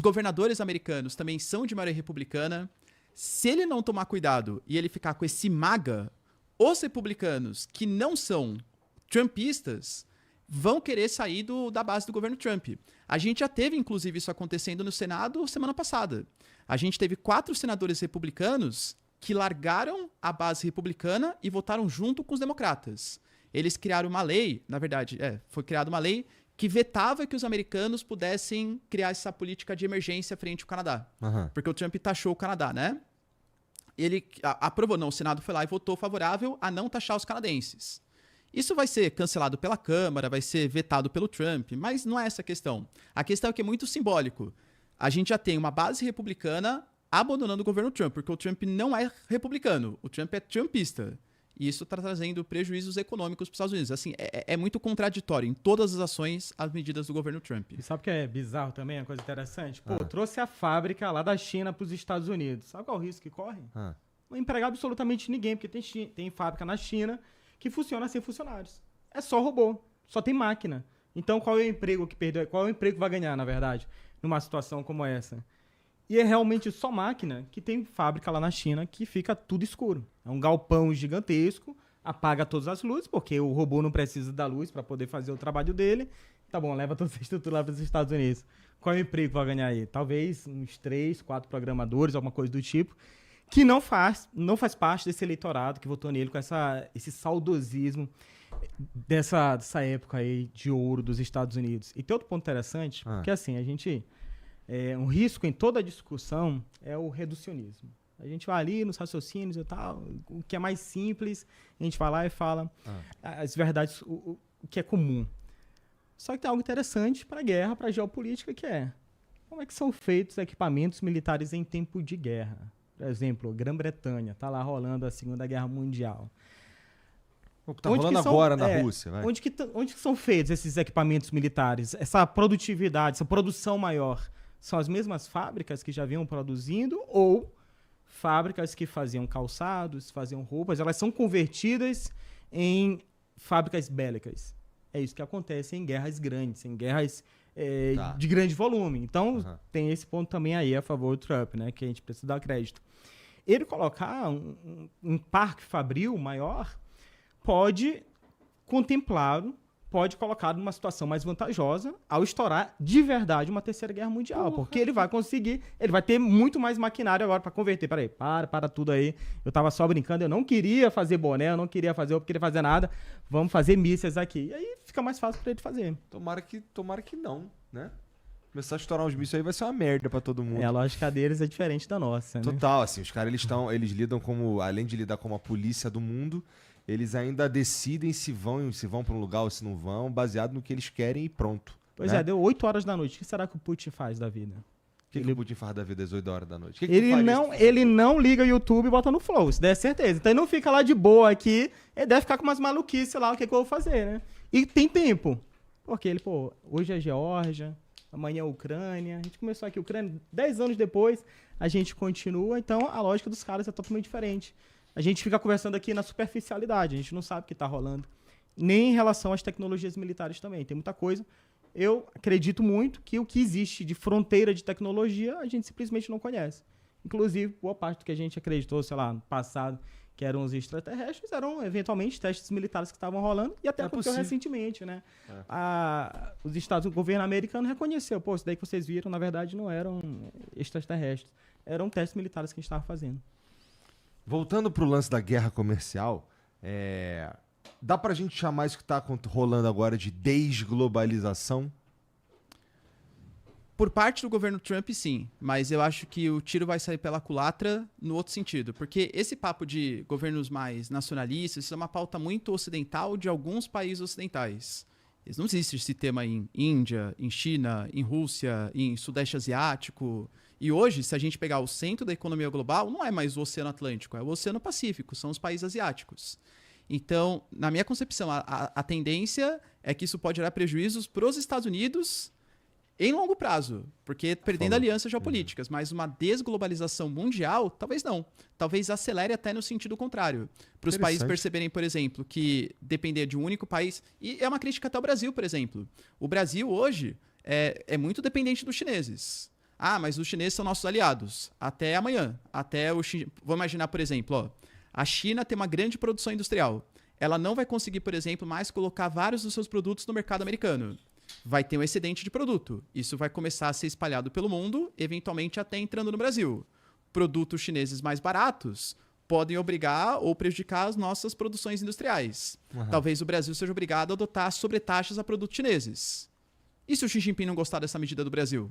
Os governadores americanos também são de maioria republicana. Se ele não tomar cuidado e ele ficar com esse MAGA, os republicanos que não são trumpistas vão querer sair da base do governo Trump. A gente já teve, inclusive, isso acontecendo no Senado semana passada. A gente teve 4 senadores republicanos que largaram a base republicana e votaram junto com os democratas. Eles criaram uma lei, na verdade, foi criada uma lei que vetava que os americanos pudessem criar essa política de emergência frente ao Canadá. Uhum. Porque o Trump taxou o Canadá, né? Ele aprovou, não, o Senado foi lá e votou favorável a não taxar os canadenses. Isso vai ser cancelado pela Câmara, vai ser vetado pelo Trump, mas não é essa a questão. A questão é que é muito simbólico. A gente já tem uma base republicana abandonando o governo Trump, porque o Trump não é republicano, o Trump é trumpista. E isso está trazendo prejuízos econômicos para os Estados Unidos. Assim, é muito contraditório em todas as ações, as medidas do governo Trump. E sabe o que é bizarro também, uma coisa interessante? Pô, trouxe a fábrica lá da China para os Estados Unidos. Sabe qual é o risco que corre? Não empregar absolutamente ninguém, porque tem fábrica na China que funciona sem funcionários. É só robô, só tem máquina. Então, qual é o emprego que perdeu? Qual é o emprego que vai ganhar, na verdade, numa situação como essa? E é realmente só máquina que tem fábrica lá na China que fica tudo escuro. É um galpão gigantesco, apaga todas as luzes, porque o robô não precisa da luz para poder fazer o trabalho dele. Tá bom, leva toda essa estrutura lá para os Estados Unidos. Qual é o emprego que vai ganhar aí? Talvez uns 3, 4 programadores, alguma coisa do tipo, que não faz parte desse eleitorado que votou nele com esse saudosismo dessa época aí de ouro dos Estados Unidos. E tem outro ponto interessante, porque assim, a gente... um risco em toda a discussão é o reducionismo. A gente vai ali nos raciocínios e tal, o que é mais simples, a gente vai lá e fala as verdades, o que é comum. Só que tem algo interessante para a guerra, para a geopolítica, que é como é que são feitos equipamentos militares em tempo de guerra. Por exemplo, Grã-Bretanha, está lá rolando a Segunda Guerra Mundial. O que está rolando agora na Rússia. Vai. Onde que são feitos esses equipamentos militares? Essa produtividade, essa produção maior, são as mesmas fábricas que já vinham produzindo ou fábricas que faziam calçados, faziam roupas, elas são convertidas em fábricas bélicas. É isso que acontece em guerras grandes, em guerras de grande volume. Então, tem esse ponto também aí a favor do Trump, né, que a gente precisa dar crédito. Ele colocar um parque fabril maior pode contemplá-lo, pode colocar numa situação mais vantajosa ao estourar de verdade uma terceira guerra mundial. Porque ele vai conseguir, ele vai ter muito mais maquinário agora para converter. Peraí, para tudo aí. Eu tava só brincando, eu não queria fazer boné, eu não queria fazer nada. Vamos fazer mísseis aqui. E aí fica mais fácil para ele fazer. Tomara que não, né? Começar a estourar uns mísseis aí vai ser uma merda pra todo mundo. A lógica deles é diferente da nossa, Total, né? assim, os caras eles lidam como, além de lidar como a polícia do mundo, eles ainda decidem se vão para um lugar ou se não vão, baseado no que eles querem e pronto. Pois né? deu 8 horas da noite. O que será que o Putin faz da vida? O que o Putin faz da vida às 8 horas da noite? Ele não liga o YouTube e bota no Flow, isso dá certeza. Então ele não fica lá de boa aqui, ele deve ficar com umas maluquices lá, o que eu vou fazer, né? E tem tempo. Porque ele, hoje é Geórgia, amanhã é Ucrânia. A gente começou aqui Ucrânia, 10 anos depois a gente continua. Então a lógica dos caras é totalmente diferente. A gente fica conversando aqui na superficialidade, a gente não sabe o que está rolando. Nem em relação às tecnologias militares também. Tem muita coisa. Eu acredito muito que o que existe de fronteira de tecnologia, a gente simplesmente não conhece. Inclusive, boa parte do que a gente acreditou, sei lá, no passado, que eram os extraterrestres, eram eventualmente testes militares que estavam rolando, e até aconteceu recentemente, né? O governo americano reconheceu, isso daí que vocês viram, na verdade, não eram extraterrestres. Eram testes militares que a gente estava fazendo. Voltando pro lance da guerra comercial, dá pra gente chamar isso que tá rolando agora de desglobalização? Por parte do governo Trump, sim. Mas eu acho que o tiro vai sair pela culatra no outro sentido. Porque esse papo de governos mais nacionalistas, isso é uma pauta muito ocidental de alguns países ocidentais. Não existe esse tema em Índia, em China, em Rússia, em Sudeste Asiático. E hoje, se a gente pegar o centro da economia global, não é mais o Oceano Atlântico, é o Oceano Pacífico, são os países asiáticos. Então, na minha concepção, a tendência é que isso pode gerar prejuízos para os Estados Unidos em longo prazo, porque perdendo alianças geopolíticas, mas uma desglobalização mundial, talvez não. Talvez acelere até no sentido contrário. Para os países perceberem, por exemplo, que depender de um único país... E é uma crítica até ao Brasil, por exemplo. O Brasil, hoje, é muito dependente dos chineses. Ah, mas os chineses são nossos aliados. Até amanhã. Vou imaginar, por exemplo, ó, a China tem uma grande produção industrial. Ela não vai conseguir, por exemplo, mais colocar vários dos seus produtos no mercado americano. Vai ter um excedente de produto. Isso vai começar a ser espalhado pelo mundo, eventualmente até entrando no Brasil. Produtos chineses mais baratos podem obrigar ou prejudicar as nossas produções industriais. Talvez o Brasil seja obrigado a adotar sobretaxas a produtos chineses. E se o Xi Jinping não gostar dessa medida do Brasil?